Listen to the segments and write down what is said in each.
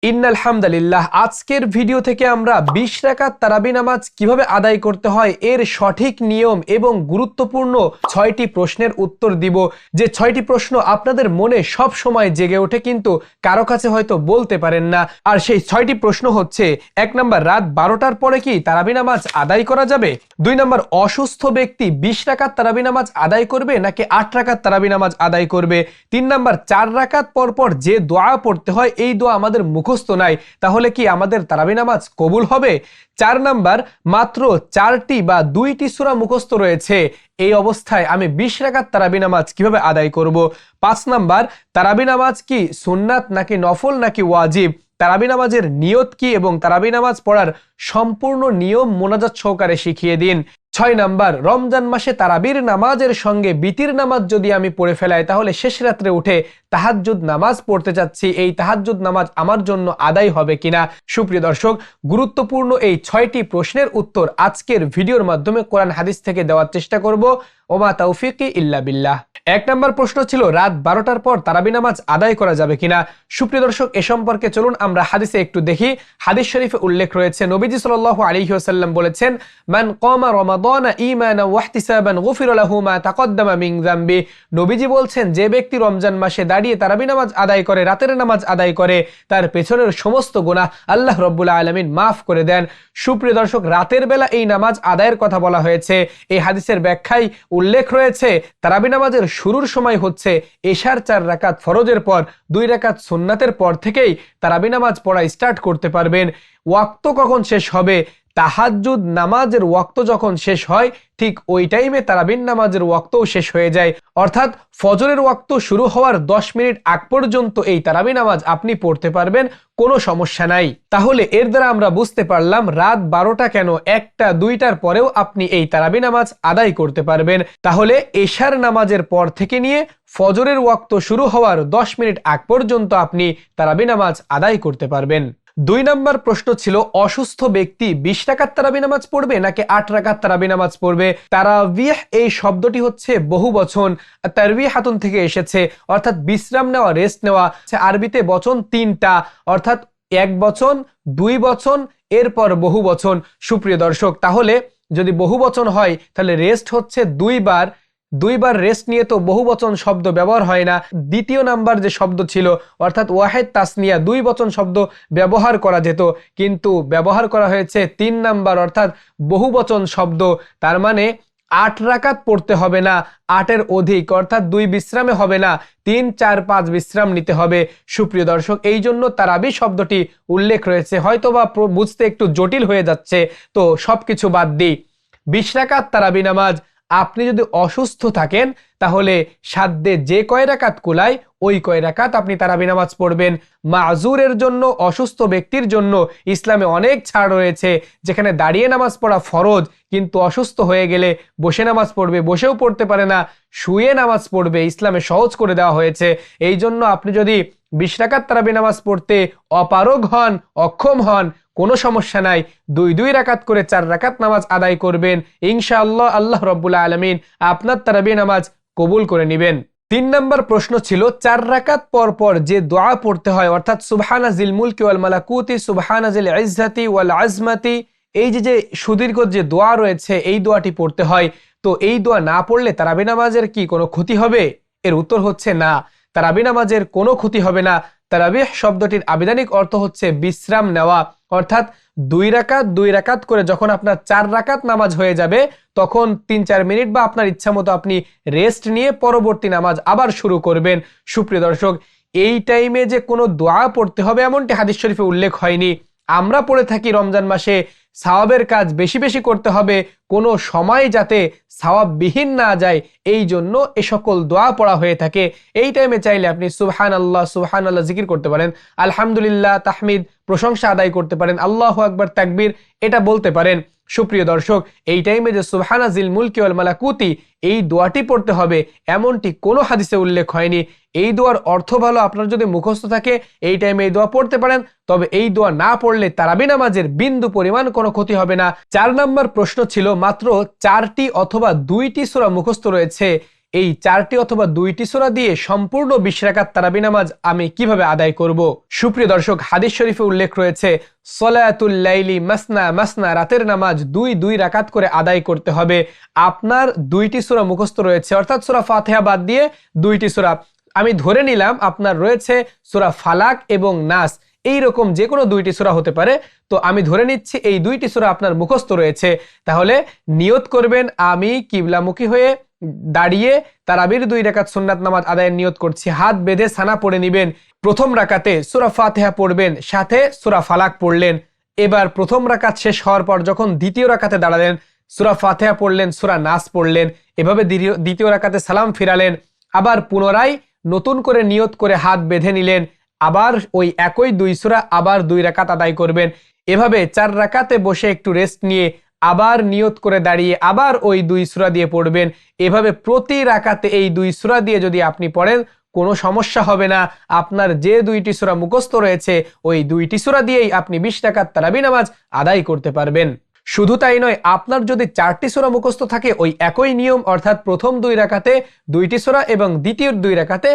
ইন্নাল হামদুলিল্লাহ। আজকের ভিডিও থেকে আমরা 20 রাকাত তারাবি নামাজ কিভাবে আদায় করতে হয় এর সঠিক নিয়ম এবং গুরুত্বপূর্ণ 6টি প্রশ্নের উত্তর দিব। যে 6টি প্রশ্ন আপনাদের মনে সব সময় জেগে ওঠে কিন্তু কারো কাছে হয়তো বলতে পারেন না। আর সেই 6টি প্রশ্ন হচ্ছে: 1 নাম্বার, রাত 12টার পরে কি তারাবি নামাজ আদায় করা যাবে? 2 নাম্বার, অসুস্থ ব্যক্তি 20 রাকাত তারাবি নামাজ আদায় করবে নাকি 8 রাকাত তারাবি নামাজ আদায় করবে? 3 নাম্বার, 4 রাকাত পর যে দোয়া পড়তে হয় এই দোয়া আমাদের মুখস্থ নাই, তাহলে কি আমাদের তারাবি নামাজ কবুল হবে? 4 নাম্বার, মাত্র 4টি বা 2টি সূরা মুখস্থ রয়েছে, এই অবস্থায় আমি 20 রাকাত তারাবি নামাজ কিভাবে আদায় করব? 5 নাম্বার, তারাবি নামাজ কি সুন্নাত নাকি নফল নাকি ওয়াজিব? তারাবি নামাজের নিয়ত কি এবং তারাবি নামাজ পড়ার সম্পূর্ণ নিয়ম মোনাজাত সহকারে শিখিয়ে দিন। 6 নাম্বার, রমজান মাসে তারাবির নামাজের সঙ্গে বিতির নামাজ যদি আমি পড়ে ফেলাই তাহলে শেষ রাত্রে উঠে তাহাজ্জুদ নামাজ পড়তে চাচ্ছি, এই তাহাজ্জুদ নামাজ আমার জন্য আদায় হবে কিনা? সুপ্রিয় দর্শক, গুরুত্বপূর্ণ এই 6টি প্রশ্নের উত্তর আজকের ভিডিওর মাধ্যমে কোরআন হাদিস থেকে দেওয়ার চেষ্টা করব। ওমা তাওফিকি ইল্লা বিল্লাহ। 1 নম্বর প্রশ্ন ছিল রাত 12টার পর তারাবি নামাজ আদায় করা যাবে কিনা। সুপ্রিয় দর্শক, এ সম্পর্কে চলুন আমরা হাদিসে একটু দেখি। হাদিস শরীফে উল্লেখ রয়েছে, নবীজি সাল্লাল্লাহু আলাইহি ওয়াসাল্লাম বলেছেন, মান কামা রমাদান ঈমানান ওয়া ইহতিসাবান গুফিরা লাহু মা তাকদ্দামা মিন যামবি। নবীজি বলছেন, যে ব্যক্তি রমজান মাসে দাঁড়িয়ে তারাবি নামাজ আদায় করে, রাতের নামাজ আদায় করে, তার পেছনের সমস্ত গুনাহ আল্লাহ রাব্বুল আলামিন মাফ করে দেন। সুপ্রিয় দর্শক, রাতের বেলা এই নামাজ আদায়ের কথা বলা হয়েছে। এই হাদিসের ব্যাখ্যায় উল্লেখ রয়েছে, তারাবি নামাজের শুরুর সময় হচ্ছে এশার 4 রাকাত ফরজের পর, 2 রাকাত সুন্নাতের পর থেকেই তারাবি নামাজ পড়া স্টার্ট করতে পারবেন। ওয়াক্ত কখন শেষ হবে? তাহাজ্জুদ নামাজের ওয়াক্ত যখন শেষ হয় ঠিক ওই টাইমে তারাবির নামাজের ওয়াক্তও শেষ হয়ে যায়। অর্থাৎ ফজরের ওয়াক্ত শুরু হওয়ার 10 মিনিট আগ পর্যন্ত এই তারাবি নামাজ আপনি পড়তে পারবেন, কোনো সমস্যা নাই। তাহলে এর দ্বারা আমরা বুঝতে পারলাম রাত 12টা কেন, 1টা 2টার পরেও আপনি এই তারাবি নামাজ আদায় করতে পারবেন। তাহলে এশার নামাজের পর থেকে নিয়ে ফজরের ওয়াক্ত শুরু হওয়ার 10 মিনিট আগ পর্যন্ত আপনি তারাবি নামাজ আদায় করতে পারবেন। 2 নম্বর প্রশ্ন ছিল, অসুস্থ ব্যক্তি 20 রাকাত তারাবি নামাজ পড়বে নাকি 8 রাকাত তারাবি নামাজ পড়বে? তারাবিহ এই শব্দটি হচ্ছে বহুবচন, তারবিহাতুন থেকে এসেছে, অর্থাৎ বিশ্রাম নেওয়া, রেস্ট নেওয়া। আরবিতে বচন 3টা, অর্থাৎ 1 বচন, 2 বচন, এরপর বহু বচন। সুপ্রিয় দর্শক, তাহলে যদি বহু বচন হয় তাহলে রেস্ট হচ্ছে 2বার রেস্ট নিয়ে তো বহু বচন শব্দ ব্যবহার হয় না। দ্বিতীয় নাম্বার যে শব্দ ছিল অর্থাৎ ওয়াহেদ তাসনিয়া, 2 বচন শব্দ ব্যবহার করা যেত, কিন্তু ব্যবহার করা হয়েছে 3 নাম্বার অর্থাৎ বহু বচন শব্দ। তার মানে 8 রাকাত পড়তে হবে না, 8-এর অধিক অর্থাৎ 2 বিশ্রামে হবে না, 3, 4, 5 বিশ্রাম নিতে হবে। সুপ্রিয় দর্শক, এই জন্য তারাবি শব্দটি উল্লেখ রয়েছে। হয়তোবা বুঝতে একটু জটিল হয়ে যাচ্ছে, তো সবকিছু বাদ দিই। 20 রাকাত তারাবি নামাজ আপনি যদি অসুস্থ থাকেন তাহলে সাধ্যে যে কয় রাকাত কুলায় ওই কয় রাকাত আপনি তারাবি নামাজ পড়বেন। মাযুরের জন্য, অসুস্থ ব্যক্তির জন্য ইসলামে অনেক ছাড় রয়েছে, যেখানে দাঁড়িয়ে নামাজ পড়া ফরজ, কিন্তু অসুস্থ হয়ে গেলে বসে নামাজ পড়বে, বসেও পড়তে পারে না, শুয়ে নামাজ পড়বে, ইসলামে সহজ করে দেওয়া হয়েছে। এই জন্য আপনি যদি 20 রাকাত তারাবি নামাজ পড়তে অপারগ হন, অক্ষম হন, কোনো সমস্যা নাই, 2 রাকাত করে 4 রাকাত নামাজ আদায় করবেন, ইনশাআল্লাহ আল্লাহ রাব্বুল আলামিন আপনার তারাবি নামাজ কবুল করে নেবেন। 3 নম্বর প্রশ্ন ছিল, 4 রাকাত পর যে দোয়া পড়তে হয় অর্থাৎ সুবহানা জিল মুলকি ওয়াল মালাকুতি সুবহানা জিল ইজ্জাতি ওয়াল আজমাতি, এই যে সুদীর্ঘ যে দোয়া রয়েছে এই দোয়াটি পড়তে হয়, তো এই দোয়া না পড়লে তারাবি নামাজের কি কোনো ক্ষতি হবে? এর উত্তর হচ্ছে না, তারাবি নামাজের কোনো ক্ষতি হবে না। তারাবিহ শব্দটির আবিধানিক অর্থ হচ্ছে বিশ্রাম নেওয়া, অর্থাৎ 2 রাকাত করে যখন আপনার 4 রাকাত নামাজ হয়ে যাবে তখন 3-4 মিনিট বা আপনার ইচ্ছা মতো আপনি রেস্ট নিয়ে পরবর্তী নামাজ আবার শুরু করবেন। সুপ্রিয় দর্শক, এই টাইমে যে কোনো দোয়া পড়তে হবে এমনটি হাদিস শরীফে উল্লেখ হয়নি। আমরা পড়ে থাকি রমজান মাসে সওয়াবের কাজ বেশি বেশি করতে হবে, কোনো সময় যাতে সওয়াববিহীন না যায়, এই জন্য এ সকল দোয়া পড়া হয়ে থাকে। এই টাইমে চাইলে আপনি সুবহানাল্লাহ জিকির করতে পারেন, আলহামদুলিল্লাহ তাহমিদ প্রশংসা আদায় করতে পারেন, আল্লাহু আকবার তাকবীর এটা বলতে পারেন। সুপ্রিয় দর্শক, এই টাইমে যে সুবহানা জিল মুলকি ওয়াল মালাকুতি এই দোয়াটি পড়তে হবে এমনটি কোনো হাদিসে উল্লেখ হয়নি। এই দোয়ার অর্থ ভালো, আপনার যদি মুখস্থ থাকে এই টাইমে এই দোয়া পড়তে পারেন, তবে এই দোয়া না পড়লে তারাবি নামাজের বিন্দু পরিমাণ কোনো ক্ষতি হবে না। 4 নম্বর প্রশ্ন ছিল, মাত্র 4টি অথবা 2টি সূরা মুখস্থ রয়েছে, এই 4টি অথবা 2টি সূরা দিয়ে সম্পূর্ণ 20 রাকাত তারাবি নামাজ আমি কিভাবে আদায় করব? সুপ্রিয় দর্শক, হাদিস শরীফে উল্লেখ রয়েছে সলাতুল লাইলি মাসনা মাসনা, রাতের নামাজ 2 রাকাত করে আদায় করতে হবে। আপনার 2টি সূরা মুখস্থ রয়েছে, অর্থাৎ সূরা ফাতিহা বাদ দিয়ে 2টি সূরা। আমি ধরে নিলাম আপনার রয়েছে সূরা ফালাক এবং নাস, এইরকম যে কোনো 2টি সূরা হতে পারে। তো আমি ধরে নিচ্ছি এই 2টি সূরা আপনার মুখস্থ রয়েছে। তাহলে নিয়ত করবেন, আমি কিবলামুখী হয়ে দাঁড়িয়ে তারাবির 2 রাকাত সুন্নাত নামাজ আদায়ের নিয়ত করছি। হাত বেঁধে সানা পড়ে নেবেন। প্রথম রাকাতে সূরা ফাতিহা পড়বেন, সাথে সূরা ফালাক পড়লেন। এবার প্রথম রাকাত শেষ হওয়ার পর যখন দ্বিতীয় রাকাতে দাঁড়ালেন, সূরা ফাতিহা পড়লেন, সূরা নাস পড়লেন। এভাবে দ্বিতীয় রাকাতে সালাম ফিরালেন। আবার পুনরায় নতুন করে নিয়ত করে হাত বেঁধে নিলেন। আবার ওই একই 2 সূরা আবার 2 রাকাত আদায় করবেন। এভাবে 4 রাকাতে বসে একটু রেস্ট নিয়ে আবার নিয়ত করে দাঁড়িয়ে আবার ওই 2 সূরা দিয়ে পড়বেন। এভাবে প্রতি রাকাতে এই 2 সূরা দিয়ে যদি আপনি পড়েন, কোনো সমস্যা হবে না। আপনার যে 2টি সূরা মুখস্থ রয়েছে ওই 2টি সূরা দিয়েই আপনি 20 রাকাত তারাবি নামাজ আদায় করতে পারবেন। শুধু তাই নয়, আপনার যদি 4টি সূরা মুখস্থ থাকে ওই একই নিয়ম, অর্থাৎ প্রথম 2 রাকাতে 2টি সূরা এবং দ্বিতীয় 2 রাকাতে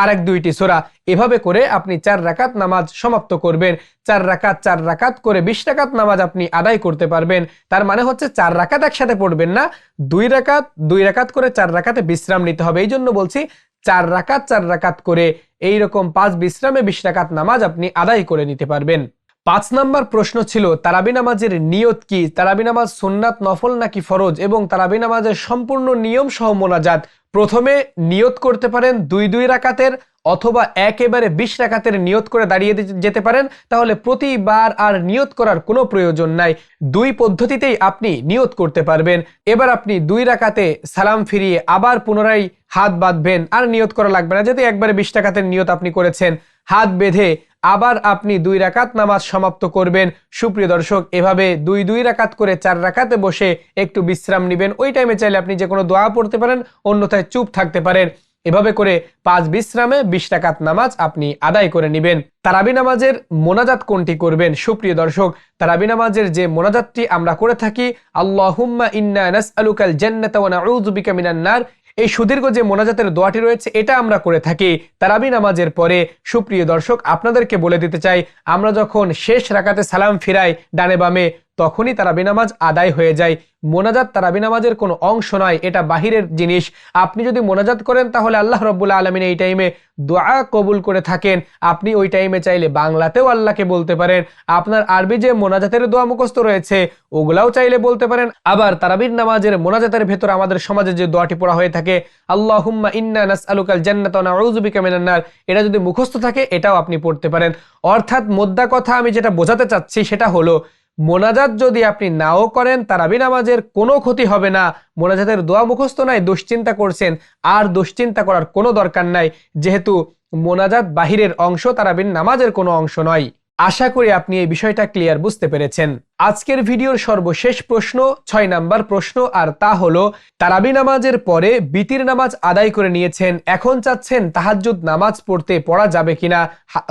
আরেক 2টি সূরা, এভাবে করে আপনি 4 রাকাত নামাজ সমাপ্ত করবেন। 4 রাকাত করে 20 রাকাত নামাজ আপনি আদায় করতে পারবেন। তার মানে হচ্ছে 4 রাকাত একসাথে পড়বেন না, 2 রাকাত করে 4 রাকাতে বিশ্রাম নিতে হবে। এই জন্য বলছি 4 রাকাত করে এইরকম 5 বিশ্রামে 20 রাকাত নামাজ আপনি আদায় করে নিতে পারবেন। 5 নম্বর প্রশ্ন ছিল তারাবি নামাজের নিয়ত কি? তারাবি নামাজ সুন্নাত, নফল নাকি ফরজ, এবং তারাবি নামাজের সম্পূর্ণ নিয়ম সহ মোনাজাত। প্রথমে নিয়ত করতে পারেন 2 রাকাতের, অথবা একেবারে 20 রাকাতের নিয়ত করে দাঁড়িয়ে যেতে পারেন। তাহলে প্রতিবার আর নিয়ত করার কোনো প্রয়োজন নাই, 2 পদ্ধতিতেই আপনি নিয়ত করতে পারবেন। এবার আপনি 2 রাকাতে সালাম ফিরিয়ে আবার পুনরায় হাত বাঁধবেন, আর নিয়ত করা লাগবে না, যেহেতু একবারে 20 রাকাতের নিয়ত আপনি করেছেন। হাত বেঁধে আবার আপনি 2 রাকাত নামাজ সমাপ্ত করবেন। সুপ্রিয় দর্শক, এভাবে 2 রাকাত করে 4 রাকাতে বসে একটু বিশ্রাম নেবেন। ওই টাইমে চাইলে আপনি যে কোনো দোয়া পড়তে পারেন, অন্যথায় চুপ থাকতে পারেন। এভাবে করে 5 বিশ্রামে 20 রাকাত নামাজ আপনি আদায় করে নেবেন। তারাবি নামাজের মোনাজাত কোনটি করবেন? সুপ্রিয় দর্শক, তারাবি নামাজের যে মোনাজাতটি আমরা করে থাকি, আল্লাহুম্মা ইন্না নাসআলুকাল জান্নাতা ওয়া নাউযু বিকা মিনান নার, এই সুদীর্ঘ যে মোনাজাতের দোয়াটি রয়েছে এটা আমরা করে থাকি তারাবি নামাজের পরে। সুপ্রিয় দর্শক, আপনাদেরকে বলে দিতে চাই, আমরা যখন শেষ রাকাতে সালাম ফিরাই ডানে বামে, তখনই তারাবি নামাজ আদায় হয়ে যায়। মোনাজাত তারাবি নামাজের কোনো অংশ নয়, এটা বাহিরের জিনিস। আপনি যদি মোনাজাত করেন তাহলে আল্লাহ রাব্বুল আলামিন এই টাইমে দোয়া কবুল করে থাকেন। আপনি ওই টাইমে চাইলে বাংলাতেও আল্লাহকে বলতে পারেন। আপনার আরবি যে মোনাজাতের দোয়া মুখস্থ রয়েছে ওগুলাও চাইলে বলতে পারেন। আবার তারাবির নামাজের মোনাজাতের ভেতর আমাদের সমাজে যে দোয়াটি পড়া হয়ে থাকে, আল্লাহুম্মা ইন্না নাসআলুকাল জান্নাতা ওয়া নাউযু বিকা মিনান নার, এটা যদি মুখস্থ থাকে এটাও আপনি পড়তে পারেন। অর্থাৎ মোদ্দা কথা আমি যেটা বোঝাতে চাচ্ছি সেটা হলো, মোনাজাত যদি আপনি নাও করেন তারাবি নামাজের কোনো ক্ষতি হবে না। মোনাজাতের দোয়া মুখস্থ নাই, দুশ্চিন্তা করছেন, আর দুশ্চিন্তা করার কোনো দরকার নাই, যেহেতু মোনাজাত বাহিরের অংশ, তারাবির নামাজের কোনো অংশ নয়। আশা করি আপনি এই বিষয়টা ক্লিয়ার বুঝতে পেরেছেন। আজকের ভিডিওর সর্বশেষ প্রশ্ন 6 নাম্বার প্রশ্ন, আর তা হলো তারাবি নামাজের পরে বিতির নামাজ আদায় করে নিয়েছেন, এখন চাচ্ছেন তাহাজ্জুদ নামাজ পড়া যাবে কিনা।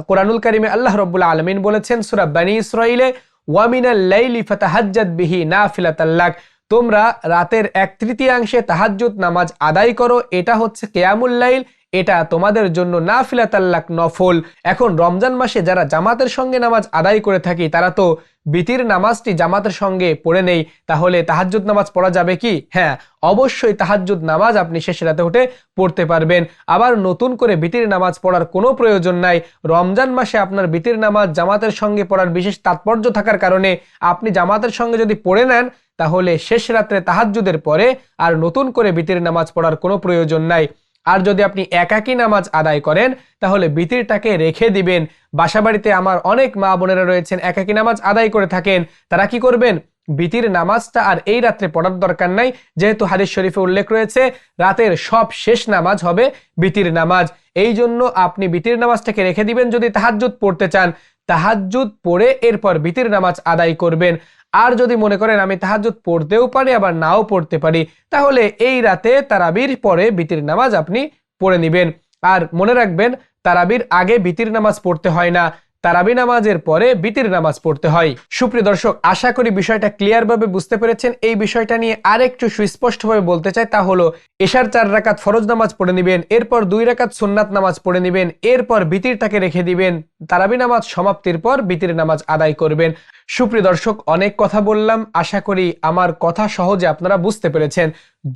কোরআনুল কারিমে আল্লাহ রাব্বুল আলামিন বলেছেন সূরা বনী ইসরাঈলে, ওয়া মিনাল লাইলি ফাতাহাজ্জাদ বিহি নাফিলাতাল লাক, তোমরা রাতের 1/3 তাহাজ্জুদ নামাজ আদায় করো, এটা হচ্ছে কিয়ামুল লাইল, এটা তোমাদের জন্য নাফিলাতাল লাক, নফল। এখন রমজান মাসে যারা জামাতের সঙ্গে নামাজ আদায় করে থাকি তারা তো বিতির নামাজটি জামাতের সঙ্গে পড়ে নেই, তাহলে তাহাজ্জুদ নামাজ পড়া যাবে কি? হ্যাঁ, অবশ্যই তাহাজ্জুদ নামাজ আপনি শেষ রাতে উঠে পড়তে পারবেন। আবার নতুন করে বিতির নামাজ পড়ার কোনো প্রয়োজন নাই। রমজান মাসে আপনার বিতির নামাজ জামাতের সঙ্গে পড়ার বিশেষ তাৎপর্য থাকার কারণে আপনি জামাতের সঙ্গে যদি পড়ে নেন, তাহলে শেষ রাত্রে তাহাজ্জুদের পরে আর নতুন করে বিতির নামাজ পড়ার কোনো প্রয়োজন নাই। আর যদি আপনি একাকী নামাজ আদায় করেন তাহলে বিতিরটাকে রেখে দিবেন। বাসাবাড়িতে আমার অনেক মা বোনেরা রয়েছেন একাকী নামাজ আদায় করে থাকেন, তারা কি করবেন? বিতির নামাজটা আর এই রাত্রে পড়ার দরকার নাই, যেহেতু হাদিস শরীফে উল্লেখ রয়েছে রাতের সব শেষ নামাজ হবে বিতির নামাজ। এই জন্য আপনি বিতির নামাজটাকে রেখে দিবেন। যদি তাহাজ্জুদ পড়তে চান, তাহাজ্জুদ পড়ে এরপর বিতির নামাজ আদায় করবেন। আর যদি মনে করেন আমি তাহাজ্জুদ পড়তেও পারি আবার নাও পড়তে পারি, তাহলে এই রাতে তারাবির পরে বিতির নামাজ আপনি পড়ে নেবেন। আর মনে রাখবেন, তারাবির আগে বিতির নামাজ পড়তে হয় না, তারাবি নামাজের পরে বিতির নামাজ পড়তে হয়। সুপ্রিয় দর্শক, আশা করি বিষয়টা ক্লিয়ার ভাবে বুঝতে পেরেছেন। এই বিষয়টা নিয়ে আরেকটু সুস্পষ্টভাবে বলতে চাই, তা হলো এশার 4 রাকাত ফরজ নামাজ পড়ে নেবেন, এরপর 2 রাকাত সুন্নাত নামাজ পড়ে নেবেন, এরপর বিতিরটাকে রেখে দিবেন, তারাবি নামাজ সমাপ্তির পর বিতির নামাজ আদায় করবেন। সুপ্রিয় দর্শক, অনেক কথা বললাম, আশা করি আমার কথা সহজে আপনারা বুঝতে পেরেছেন।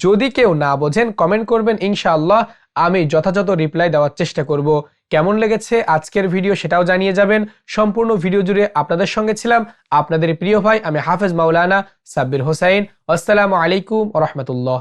যদি কেউ না বোঝেন কমেন্ট করবেন, ইনশাআল্লাহ আমি যথাযথ রিপ্লাই দেওয়ার চেষ্টা করব। কেমন লেগেছে আজকের ভিডিও সেটাও জানিয়ে যাবেন। সম্পূর্ণ ভিডিও জুড়ে আপনাদের সঙ্গে ছিলাম আপনাদের প্রিয় ভাই আমি হাফেজ মাওলানা সাব্বির হোসাইন। আসসালামু আলাইকুম ওয়া রাহমাতুল্লাহ।